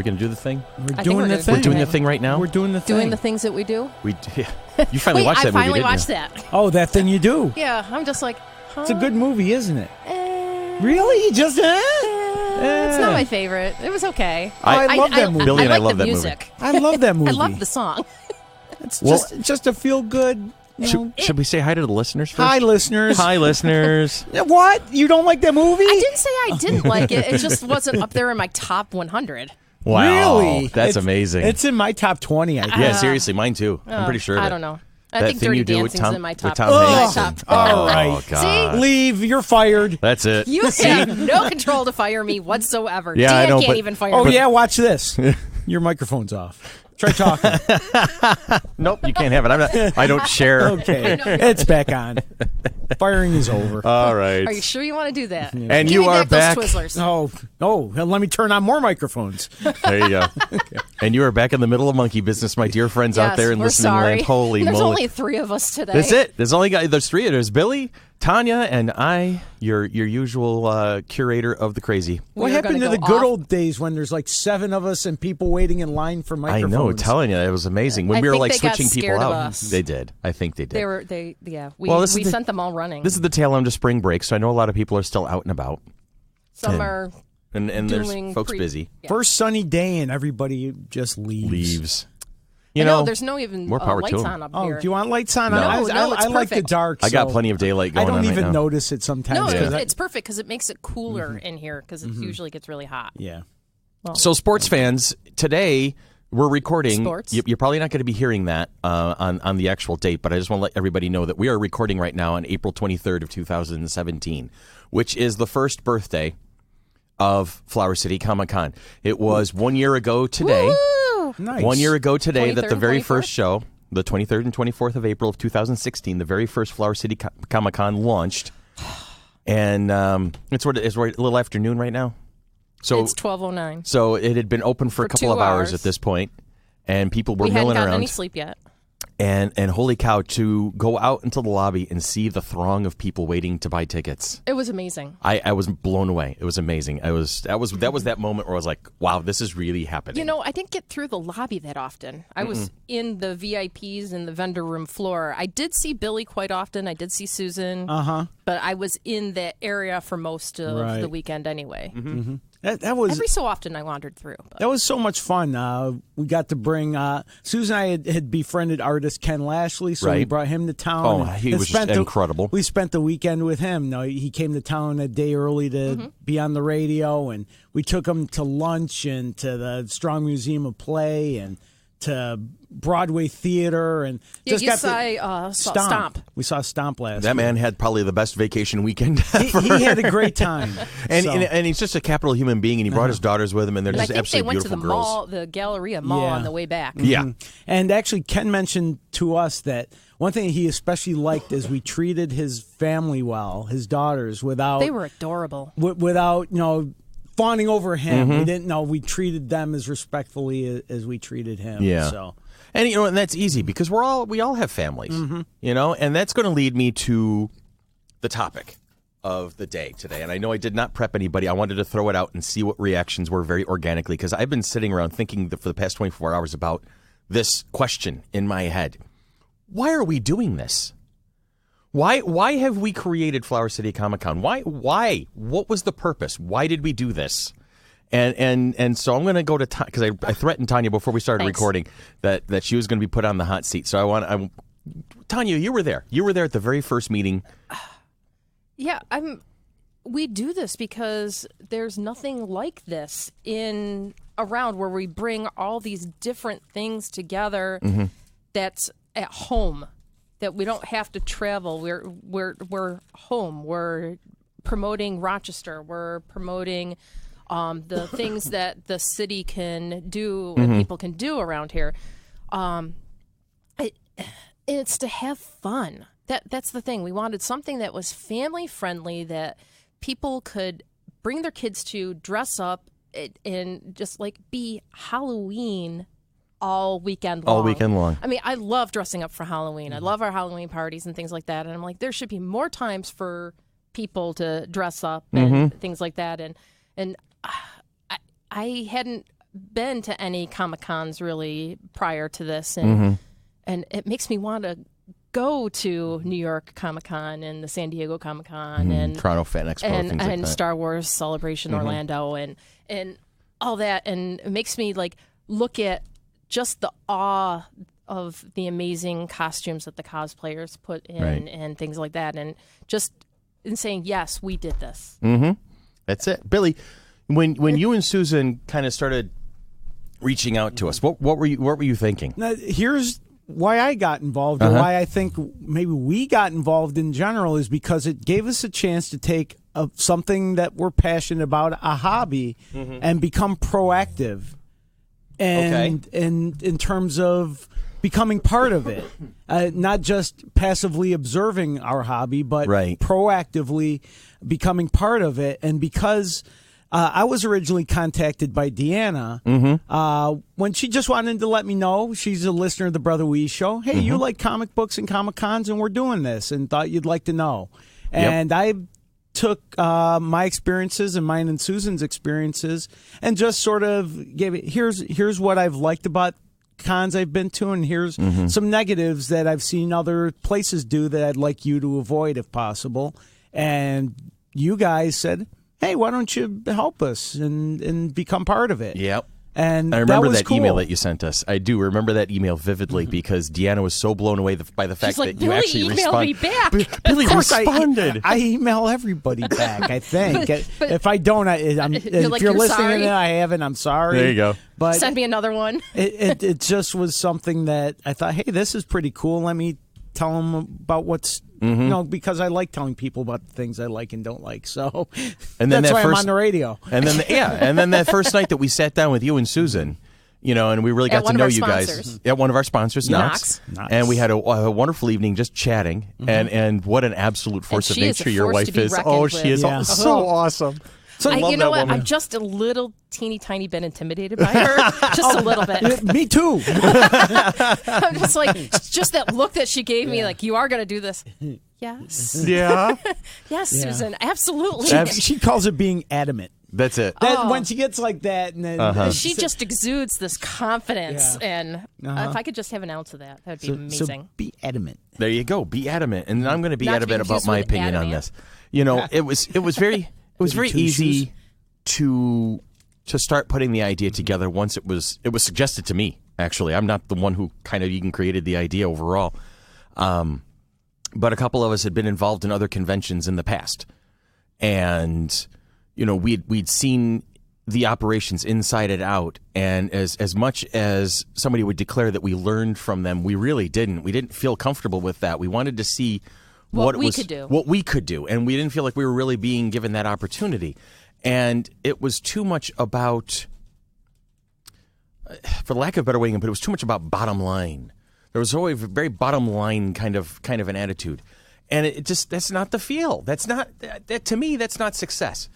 We going to do the thing? We're doing the thing. We're doing the thing right now? We're doing the thing. Doing the things that we do? Yeah. You finally watched that movie, I finally didn't watched you? that. Oh, that thing you do. Yeah, I'm just like, huh? It's a good movie, isn't it? Really? You just It's not my favorite. It was okay. I love that movie. Billy and I like love the that music. I love that movie. I love the song. It's just a feel good. Should we say hi to the listeners first? Hi, listeners. Hi, listeners. What? You don't like that movie? I didn't say I didn't like it. It just wasn't up there in my top 100. Wow. Really? That's amazing. It's in my top 20, I think. Yeah, seriously, mine too. I'm pretty sure of it. I don't know. I That think thing Dirty you do with Dancing's in my top. with Tom Hanks? My top. All right. Oh, God. See? Leave. You're fired. That's it. You have no control to fire me whatsoever. Yeah, Dan I know, can't but- even fire Oh, me. yeah, watch this. Your microphone's off. Try talking. Nope, you can't have it. I don't share. Okay. It's back on. Firing is over. All right. Are you sure you want to do that? And Give you me are back. those Twizzlers. Oh, let me turn on more microphones. There you go. And you are back in the middle of monkey business, my dear friends out Yes, there in we're listening sorry. land. Holy There's moly. only 3 of us today. That's it. There's 3. There's Billy, Tanya, and I, your usual curator of the crazy. What We are happened to gonna the go good off. old days when there's like 7 of us and people waiting in line for I microphones? know, telling you, it was amazing. When I we were think like they got switching people scared of out. us. They did. I think they did. We Well, this is the- sent them all running. This is the tail end of spring break, so I know a lot of people are still out and about. Some are And there's doing folks busy. Yeah. First sunny day and everybody just leaves. You I know, there's no even more power to lights 'em. on up Oh, here. do you want lights on? No. I No, it's I like the perfect. dark. I got so plenty of daylight I going on don't right even now. notice it sometimes. No, 'cause it's perfect because it makes it cooler in here because it usually gets really hot. yeah. So, sports fans, today we're recording. Sports. You're probably not going to be hearing that on the actual date, but I just want to let everybody know that we are recording right now on April 23rd of 2017, which is the first birthday of Flower City Comic-Con. It was 1 year ago today. Woo! Nice. 1 year ago today 23rd that the and very 24th? first show, the 23rd and 24th of April of 2016, the very first Flower City Comic-Con launched. And it's right a little afternoon right now. So It's 12:09. So it had been open for a For couple 2 of hours hours. at this point, and people were We hadn't milling gotten around. any sleep yet. And holy cow, to go out into the lobby and see the throng of people waiting to buy tickets. It was amazing. I was blown away. It was amazing. That was that moment where I was like, wow, this is really happening. You know, I didn't get through the lobby that often. I was in the VIPs and the vendor room floor. I did see Billy quite often. I did see Susan. But I was in that area for most of Right. the weekend anyway. That was Every so often I wandered through. But. That was so much fun. We got to bring Susan and I had befriended artist Ken Lashley, so we Right. brought him to town. Oh, and he was just incredible. We spent the weekend with him. No, he came to town a day early to be on the radio, and we took him to lunch and to the Strong Museum of Play and to Broadway Theater and Yeah, just you got saw to Stomp. We saw Stomp last. that week. man had probably the best vacation weekend ever. He had a great time, and, so. and he's just a capital human being, and he brought his daughters with him, and they're And I just think they absolutely went to the beautiful girls. mall, the Galleria Mall Yeah. on the way back. Yeah. And actually, Ken mentioned to us that one thing he especially liked is we treated his family well, his daughters, without They were adorable. without fawning over him. We didn't know we treated them as respectfully as we treated him. Yeah. So And and that's easy because we all have families, and that's going to lead me to the topic of the day today. And I know I did not prep anybody. I wanted to throw it out and see what reactions were very organically because I've been sitting around thinking for the past 24 hours about this question in my head. Why are we doing this? Why have we created Flower City Comic-Con? Why? What was the purpose? Why did we do this? And so I'm going to go to because I threatened Tanya before we started Thanks. recording that she was going to be put on the hot seat. So Tanya, you were there. You were there at the very first meeting. Yeah, we do this because there's nothing like this around where we bring all these different things together that's at home, that we don't have to travel. We're home. We're promoting Rochester. We're promoting the things that the city can do and people can do around here. It's to have fun. That's the thing. We wanted something that was family friendly, that people could bring their kids to, dress up, and just like be Halloween all weekend long. All weekend long. I mean, I love dressing up for Halloween. I love our Halloween parties and things like that. And I'm like, there should be more times for people to dress up and things like that. And I hadn't been to any Comic-Cons really prior to this, and it makes me want to go to New York Comic-Con and the San Diego Comic-Con and Toronto Fan Expo and, things like and that. Star Wars Celebration Orlando and all that, and it makes me like look at just the awe of the amazing costumes that the cosplayers put in and things like that, and just in saying, yes, we did this. That's it. Billy, when you and Susan kind of started reaching out to us, what were you thinking? Now, here's why I got involved, or why I think maybe we got involved in general, is because it gave us a chance to take something that we're passionate about, a hobby, and become proactive. And in terms of becoming part of it, not just passively observing our hobby, but proactively becoming part of it. And because I was originally contacted by Deanna when she just wanted to let me know, she's a listener of the Brother Wee Show. Hey, you like comic books and Comic-Cons, and we're doing this, and thought you'd like to know. And I took my experiences and mine and Susan's experiences and just sort of gave it, here's what I've liked about cons I've been to, and here's some negatives that I've seen other places do that I'd like you to avoid if possible. And you guys said, hey, why don't you help us and become part of it? Yep. And I remember that cool. email that you sent us. I do remember that email vividly because Deanna was so blown away by the fact that you actually responded. responded. Billy emailed me back. Billy Of course, responded. I email everybody back, I think. If I don't, if like, you're you're listening sorry? and I haven't, I'm sorry. There you go. But Send me another one. it just was something that I thought, hey, this is pretty cool. Let me tell them about what's, because I like telling people about the things I like and don't like. So And then that's why I'm first- on the radio. And then and then that first night that we sat down with you and Susan, and we really got to know you guys at one of our sponsors, Knox. And we had a wonderful evening just chatting. And what an absolute force of she is nature a your force wife to be is. reckoned Oh, with. she is Yeah. so awesome. So I love You know that what? woman. I'm just a little teeny tiny bit intimidated by her. Just a little bit. Me too. I'm just like, just that look that she gave me, like, you are going to do this. Yes. Yeah. Yes, Susan. Absolutely. She calls it being adamant. That's it. When she gets like that, and then She just exudes this confidence, and if I could just have an ounce of that, that would be amazing. So be adamant. There you go. Be adamant. And I'm going to be Not to be adamant about confused my with opinion on adamant. this. It was very easy to start putting the idea together once it was suggested to me. Actually, I'm not the one who kind of even created the idea overall. But a couple of us had been involved in other conventions in the past. And we'd seen the operations inside and out, and as much as somebody would declare that we learned from them, we really didn't. We didn't feel comfortable with that. We wanted to see what we could do, and we didn't feel like we were really being given that opportunity. And it was too much about, for lack of a better way, but it was too much about bottom line. There was always a very bottom line kind of an attitude, and that's not the feel. That's not that to me. That's not success.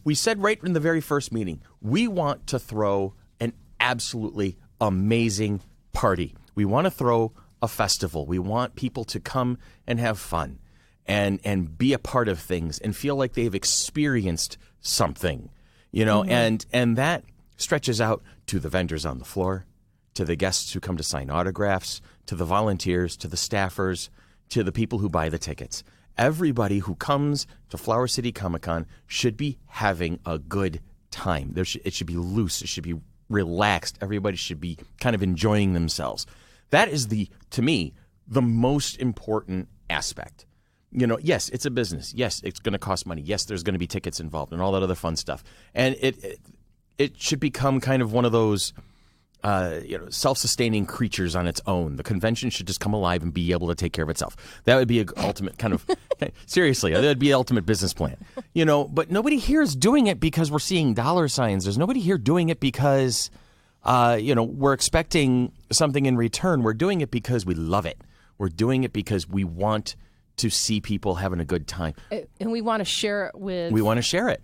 We said right in the very first meeting, we want to throw an absolutely amazing party. We want to throw a festival. We want people to come and have fun and be a part of things and feel like they've experienced something, and that stretches out to the vendors on the floor, to the guests who come to sign autographs, to the volunteers, to the staffers, to the people who buy the tickets. Everybody who comes to Flower City Comic-Con should be having a good time. It should be loose. It should be relaxed. Everybody should be kind of enjoying themselves. That is, to me, the most important aspect. Yes, it's a business. Yes, it's going to cost money. Yes, there's going to be tickets involved and all that other fun stuff. And it should become kind of one of those self-sustaining creatures on its own. The convention should just come alive and be able to take care of itself. That would be an ultimate kind of, seriously, that would be an ultimate business plan. But nobody here is doing it because we're seeing dollar signs. There's nobody here doing it because, we're expecting something in return. We're doing it because we love it. We're doing it because we want to see people having a good time. And we want to share it with... We want to share it.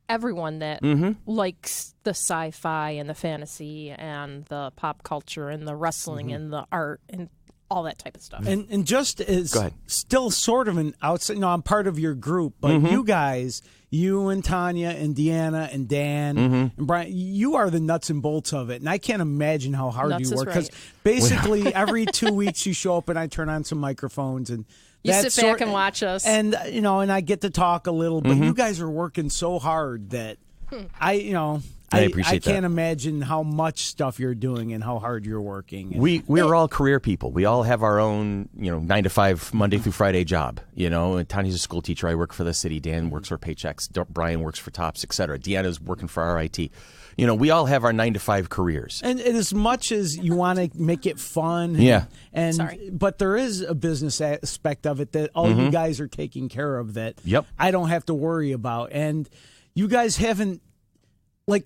Everyone that likes the sci-fi and the fantasy and the pop culture and the wrestling and the art and all that type of stuff. And just as Go ahead. still sort of an outside, I'm part of your group, but you guys, you and Tanya and Deanna and Dan and Brian, you are the nuts and bolts of it. And I can't imagine how hard Nuts you is work, because right. basically every 2 weeks you show up and I turn on some microphones and You sit back and watch us. And, and I get to talk a little, but you guys are working so hard that I appreciate that. I can't imagine how much stuff you're doing and how hard you're working. We're all career people. We all have our own, 9 to 5, Monday through Friday job. And Tanya's a school teacher. I work for the city. Dan works for Paychecks. Brian works for Tops, etc. Deanna's working for our IT. We all have our 9 to 5 careers. And as much as you want to make it fun, but there is a business aspect of it that all you guys are taking care of that I don't have to worry about. And you guys haven't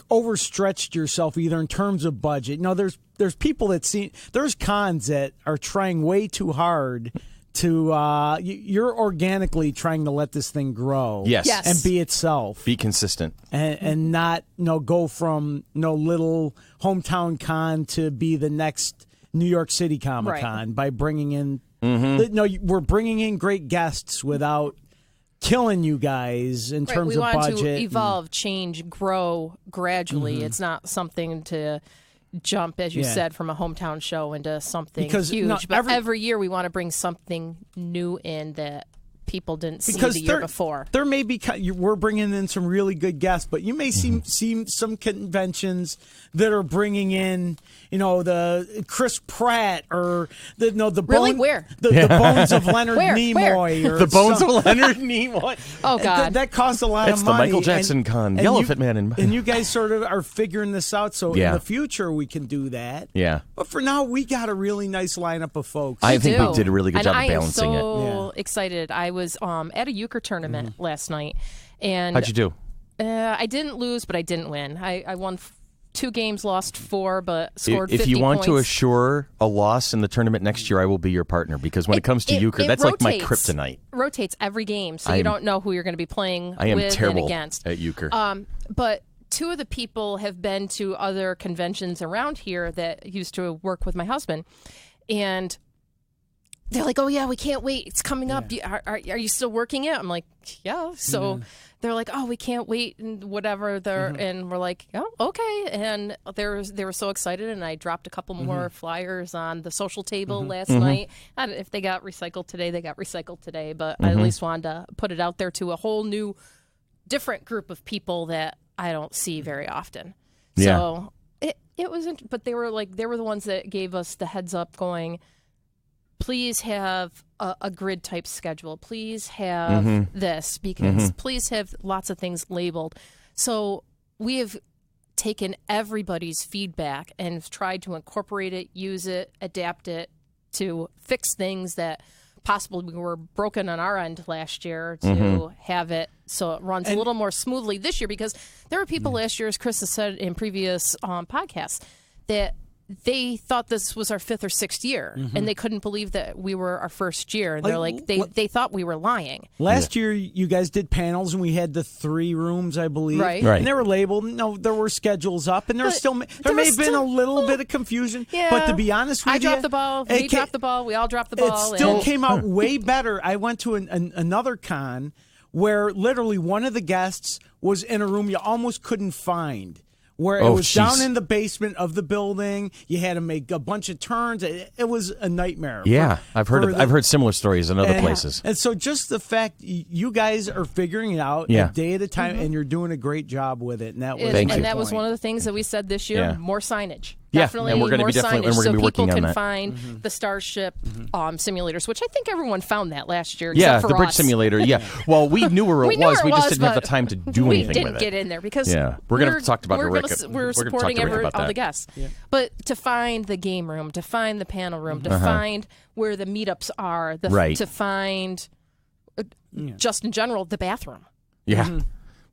overstretched yourself either in terms of budget. There's people that there's cons that are trying way too hard to you're organically trying to let this thing grow, yes, and be itself, be consistent, and not go from little hometown con to be the next New York City Comic Con by bringing in we're bringing in great guests without killing you guys in terms of budget. We want to evolve, change, grow gradually. It's not something to jump, as you said, from a hometown show into something huge. But every year we want to bring something new in that people didn't see the year before. There may be we're bringing in some really good guests, but you may see some conventions that are bringing in the Chris Pratt or the bones of Leonard Nimoy or the bones of Leonard Nimoy. Oh God, that costs a lot of money. It's the Michael Jackson con, Elephant Man, and you guys sort of are figuring this out. So in the future we can do that. Yeah, but for now we got a really nice lineup of folks. I think we did a really good job of balancing it. I am so excited. I was at a euchre tournament last night, and how'd you do? I didn't lose, but I didn't win. I won 2 games, lost 4, but scored 50 If you want points. to assure a loss in the tournament next year, I will be your partner, because when it comes to euchre, that's rotates, like my kryptonite. Rotates every game, so you don't know who you're going to be playing with and against. I am terrible at euchre. But 2 of the people have been to other conventions around here that used to work with my husband, and they're like, "Oh yeah, we can't wait! It's coming up. Are you still working it?" I'm like, "Yeah." So they're like, "Oh, we can't wait," and whatever. And we're like, "Oh, okay." And they were so excited, and I dropped a couple more flyers on the social table last night. If they got recycled today, they got recycled today. But I at least wanted to put it out there to a whole new, different group of people that I don't see very often. Yeah. So it was, but they were the ones that gave us the heads up, going, please have a grid type schedule. Please have this, because please have lots of things labeled. So we have taken everybody's feedback and tried to incorporate it, use it, adapt it to fix things that possibly were broken on our end last year, to have it so it runs a little more smoothly this year, because there were people last year, as Chris has said in previous podcasts, that they thought this was our 5th or 6th year, and they couldn't believe that we were our first year. And they're like, they thought we were lying. Last year, you guys did panels, and we had the 3 rooms, I believe. Right. And they were labeled. No, there were schedules up, and there may have been a little bit of confusion. Yeah. But to be honest with you, I dropped the ball. He dropped the ball. We all dropped the ball. It still came out way better. I went to another con where literally one of the guests was in a room you almost couldn't find, where it was down in the basement of the building. You had to make a bunch of turns. It was a nightmare. Yeah, I've heard similar stories in other places. And so just the fact you guys are figuring it out a day at a time, and you're doing a great job with it. And that was one of the things that we said this year, more signage. Yeah, definitely and we're going to more be signage, so people working on can that. find the Starship simulators, which I think everyone found that last year. Yeah, except for the bridge us. simulator. Yeah, well, we knew where it was. We just didn't have the time to do anything with it. We didn't get in there because we're going to talk about Rick. We're supporting all the guests. Yeah. But to find the game room, to find the panel room, to find where the meetups are, to find just in general the bathroom. Yeah.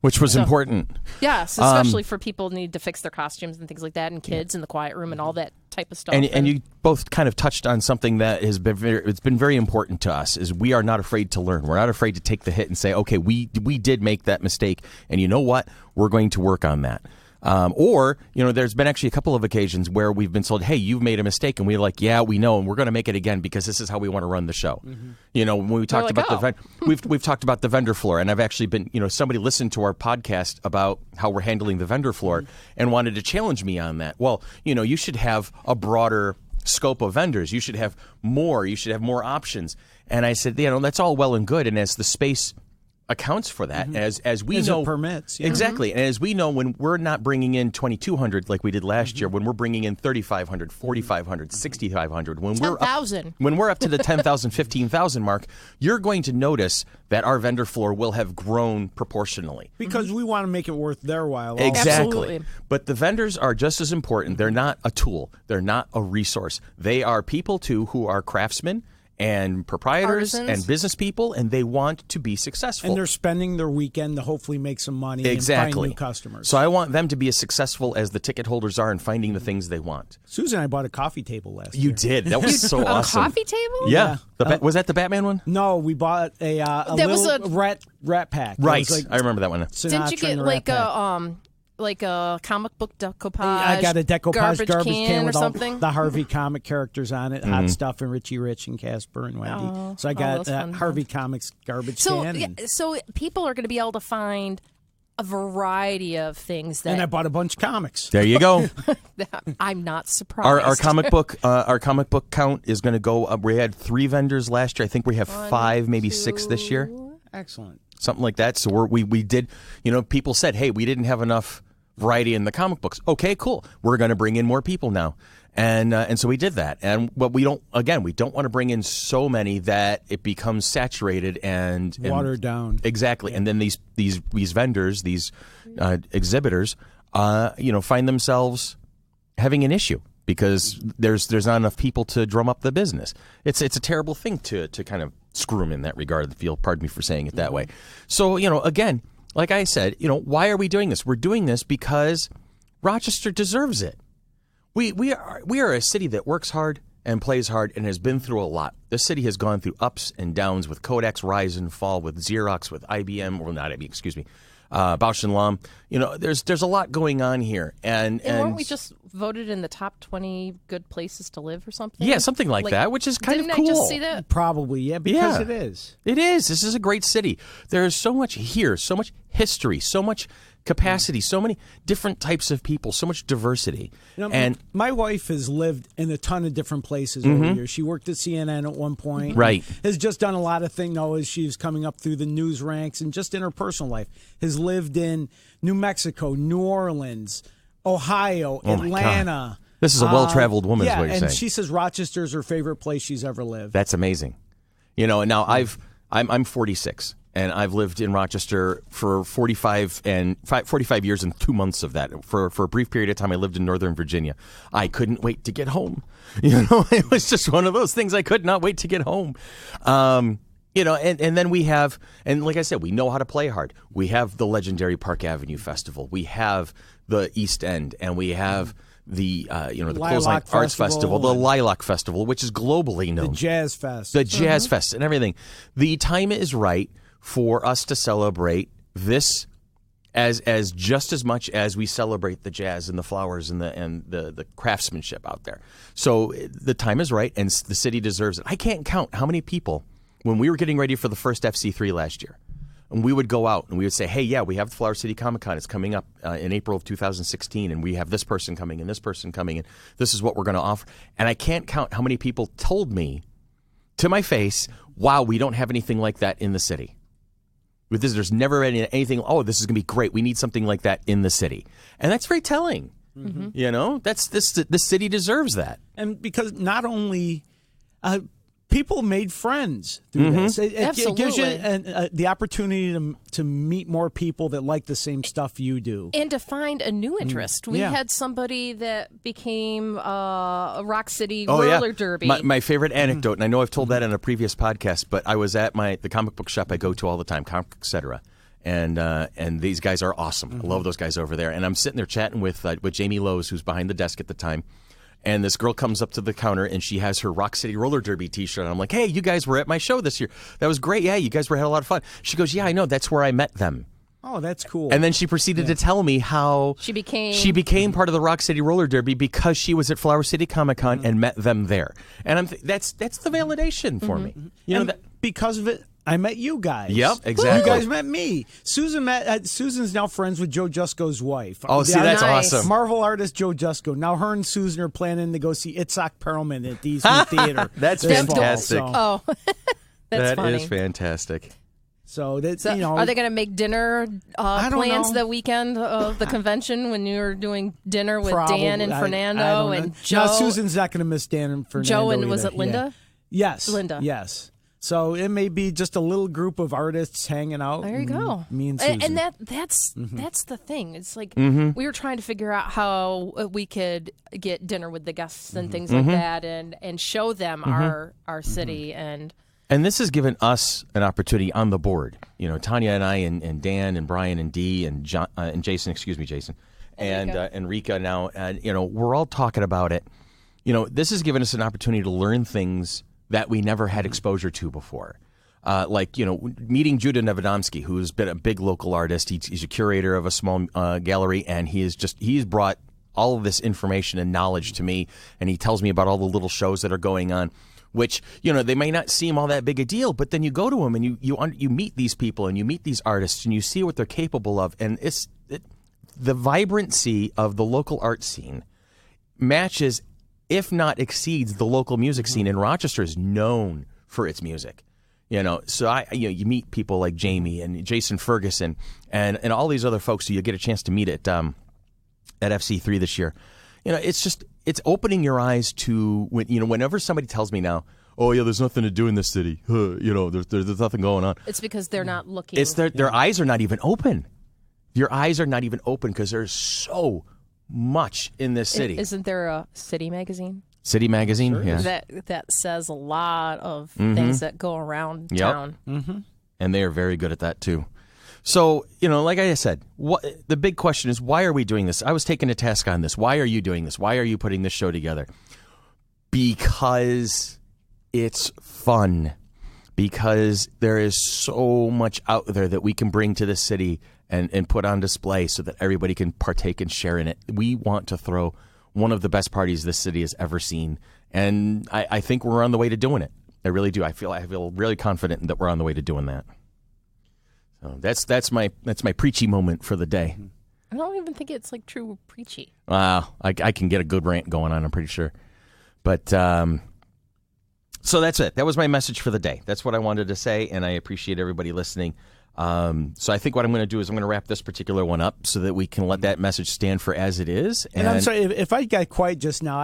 Which was important. Yes, especially for people who need to fix their costumes and things like that, and kids in the quiet room and all that type of stuff. And you both kind of touched on something that has been it's been very important to us, is we are not afraid to learn. We're not afraid to take the hit and say, okay, we did make that mistake, and you know what? We're going to work on that. Or, there's been actually a couple of occasions where we've been told, hey, you've made a mistake. And we're like, yeah, we know. And we're going to make it again because this is how we want to run the show. When we talked about we've talked about the vendor floor. And I've actually been, somebody listened to our podcast about how we're handling the vendor floor and wanted to challenge me on that. Well, you should have a broader scope of vendors. You should have more. You should have more options. And I said, that's all well and good. And as the space accounts for that, as we know, it permits. Yeah. Exactly. And as we know, when we're not bringing in 2,200 like we did last year, when we're bringing in 3,500, 4,500, 6,500, when we're up to the 10,000, 15,000 mark, you're going to notice that our vendor floor will have grown proportionally. Because we want to make it worth their while. Also. Exactly. Absolutely. But the vendors are just as important. They're not a tool. They're not a resource. They are people, too, who are craftsmen and proprietors and business people, and they want to be successful. And they're spending their weekend to hopefully make some money and find new customers. So I want them to be as successful as the ticket holders are in finding the things they want. Susan and I bought a coffee table last year. You did. That was so awesome. A coffee table? Yeah. Was that the Batman one? No, we bought a little rat pack. Right. I remember that one. Didn't you get like a comic book decoupage? I got a decoupage garbage can with all something? the Harvey comic characters on it, Hot Stuff and Richie Rich and Casper and Wendy. So I got Harvey Comics garbage can. So people are going to be able to find a variety of things. And I bought a bunch of comics. There you go. I'm not surprised. Our comic book count is going to go up. We had 3 vendors last year. I think we have 5, maybe 6 this year. Excellent. Something like that. So we did, people said, hey, we didn't have enough variety in the comic books. Okay, cool. We're going to bring in more people now. And so we did that. But we don't want to bring in so many that it becomes saturated and watered down. Exactly. Yeah. And then these vendors, these exhibitors, find themselves having an issue because there's not enough people to drum up the business. It's a terrible thing to kind of screw them in that regard. Pardon me for saying it that way. So, again, like I said, why are we doing this? We're doing this because Rochester deserves it. We are a city that works hard and plays hard and has been through a lot. This city has gone through ups and downs with Kodak's rise and fall, with Xerox, with IBM, or not IBM, excuse me, Bausch and Lomb. There's a lot going on here, and weren't we just voted in the top 20 good places to live or something? Yeah, something like that, which is kind of cool. Didn't I just see that? Probably, yeah, because it is. It is. This is a great city. There's so much here, so much history, so much capacity, so many different types of people, so much diversity. And my wife has lived in a ton of different places over the years. She worked at CNN at one point. Right. Has just done a lot of things as she's coming up through the news ranks, and just in her personal life. Has lived in New Mexico, New Orleans, Ohio, Atlanta. This is a well-traveled woman, is what you're saying. And she says Rochester's her favorite place she's ever lived. That's amazing. And now I'm 46. And I've lived in Rochester for 45 years and 2 months of that. For a brief period of time, I lived in Northern Virginia. I couldn't wait to get home. It was just one of those things. I could not wait to get home. And then we have, and like I said, we know how to play hard. We have the legendary Park Avenue Festival. We have the East End, and we have the Clothesline Arts Festival, the Lilac Festival, which is globally known. The Jazz Fest. The Jazz Fest and everything. The time is right for us to celebrate this as just as much as we celebrate the jazz and the flowers and the craftsmanship out there. So the time is right, and the city deserves it. I can't count how many people, when we were getting ready for the first FC3 last year, and we would go out and we would say, hey, yeah, we have the Flower City Comic Con. It's coming up in April of 2016, and we have this person coming and this person coming, and this is what we're going to offer. And I can't count how many people told me to my face, wow, we don't have anything like that in the city. With this, there's never anything, this is going to be great. We need something like that in the city. And that's very telling. That's this city deserves that. And because not only people made friends through this. It gives you the opportunity to meet more people that like the same stuff you do. And to find a new interest. We had somebody that became a Rock City roller derby. My favorite anecdote, and I know I've told that in a previous podcast, but I was at the comic book shop I go to all the time, Comic Etc. And these guys are awesome. I love those guys over there. And I'm sitting there chatting with Jamie Lowe's, who's behind the desk at the time. And this girl comes up to the counter, and she has her Rock City Roller Derby T-shirt. And I'm like, hey, you guys were at my show this year. That was great. Yeah, you guys had a lot of fun. She goes, yeah, I know. That's where I met them. Oh, that's cool. And then she proceeded to tell me how she became part of the Rock City Roller Derby because she was at Flower City Comic Con and met them there. And that's the validation for me. You know, because of it, I met you guys. Yep, exactly. You guys met me. Susan's now friends with Joe Jusko's wife. Oh, see, that's awesome. Marvel artist Joe Jusko. Now her and Susan are planning to go see Itzhak Perlman at the Eastman Theater. That's fantastic. Oh, that's funny. That is fantastic. So that's are they going to make dinner plans the weekend of the convention when you're doing dinner with Dan and Fernando and Joe? No, Susan's not going to miss Dan and Fernando. Joe and either. was it Linda? Yeah. Yes, Linda. Yes. So it may be just a little group of artists hanging out. There you go. Me and Susan. And that's the thing. It's like we were trying to figure out how we could get dinner with the guests and things like that, and show them our city And this has given us an opportunity on the board. You know, Tanya and I and Dan and Brian and Dee and John, and Jason, excuse me, Jason, and Rika now. And, you know, we're all talking about it. You know, this has given us an opportunity to learn things that we never had exposure to before. Like, you know, meeting Judah Nevedomsky, who's been a big local artist. He's a curator of a small gallery, and he's brought all of this information and knowledge to me, and he tells me about all the little shows that are going on. Which, you know, they may not seem all that big a deal, but then you go to them and you meet these people and you meet these artists and you see what they're capable of. And the vibrancy of the local art scene matches, if not exceeds, the local music scene. And Rochester is known for its music. You know, so you meet people like Jamie and Jason Ferguson and all these other folks who you get a chance to meet at FC3 this year. You know, it's opening your eyes to whenever somebody tells me now, oh yeah, there's nothing to do in this city. You know, there's nothing going on. It's because they're not looking. It's their eyes are not even open. Your eyes are not even open because there's so much in this city. Isn't there a City magazine? City magazine, sure yeah. That says a lot of things that go around town. And they are very good at that too. So, you know, like I said, the big question is, why are we doing this? I was taking a task on this. Why are you doing this? Why are you putting this show together? Because it's fun. Because there is so much out there that we can bring to the city and put on display so that everybody can partake and share in it. We want to throw one of the best parties this city has ever seen. And I think we're on the way to doing it. I really do. I feel really confident that we're on the way to doing that. So that's my preachy moment for the day. I don't even think it's like true preachy. Wow, I can get a good rant going on, I'm pretty sure. But so that's it. That was my message for the day. That's what I wanted to say, and I appreciate everybody listening. So I think what I'm going to do is I'm going to wrap this particular one up so that we can let that message stand for as it is. And I'm sorry if I got quiet just now.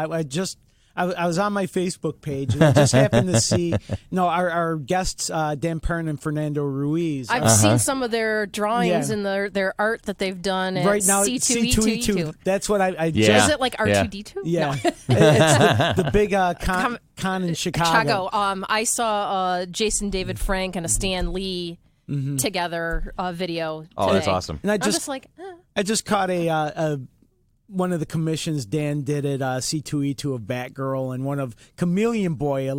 I was on my Facebook page and I just happened to see our guests Dan Perrin and Fernando Ruiz. I've seen some of their drawings and their art that they've done at right now, C2E2. That's what I Is it like R2D2? Yeah. No. It's the big con in Chicago. I saw Jason David Frank and a Stan Lee together video today. Oh, that's awesome. And I'm just like, I just caught one of the commissions Dan did at C2E2 of Batgirl and one of Chameleon Boy,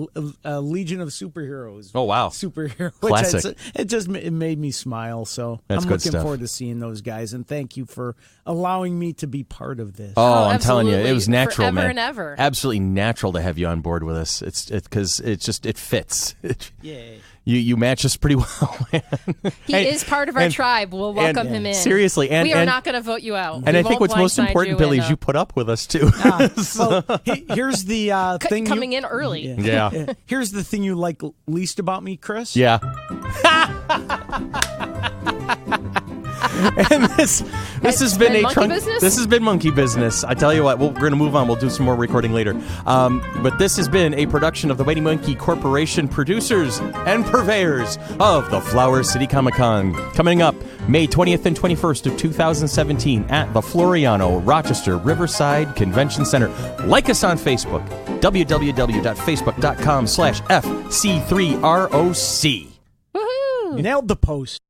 a Legion of Superheroes. Oh, wow. Superhero. Classic. It made me smile. So That's I'm good looking stuff. forward to seeing those guys. And thank you for allowing me to be part of this. Oh, I'm telling you, it was natural, forever man. and ever. Absolutely natural to have you on board with us. It's because it fits. Yay. You match us pretty well, man. He is part of our tribe. We'll welcome him in. Seriously. We are not going to vote you out. And I think what's most important, Billy, is you put up with us, too. Well, here's the thing. Coming in early. Yeah. Here's the thing you like least about me, Chris. Yeah. And this has been a Monkey Business? This has been Monkey Business. I tell you what, we're going to move on. We'll do some more recording later. But this has been a production of the Mighty Monkey Corporation, producers and purveyors of the Flower City Comic Con. Coming up May 20th and 21st of 2017 at the Floriano, Rochester Riverside Convention Center. Like us on Facebook, www.facebook.com/FC3ROC. Woohoo! Nailed the post.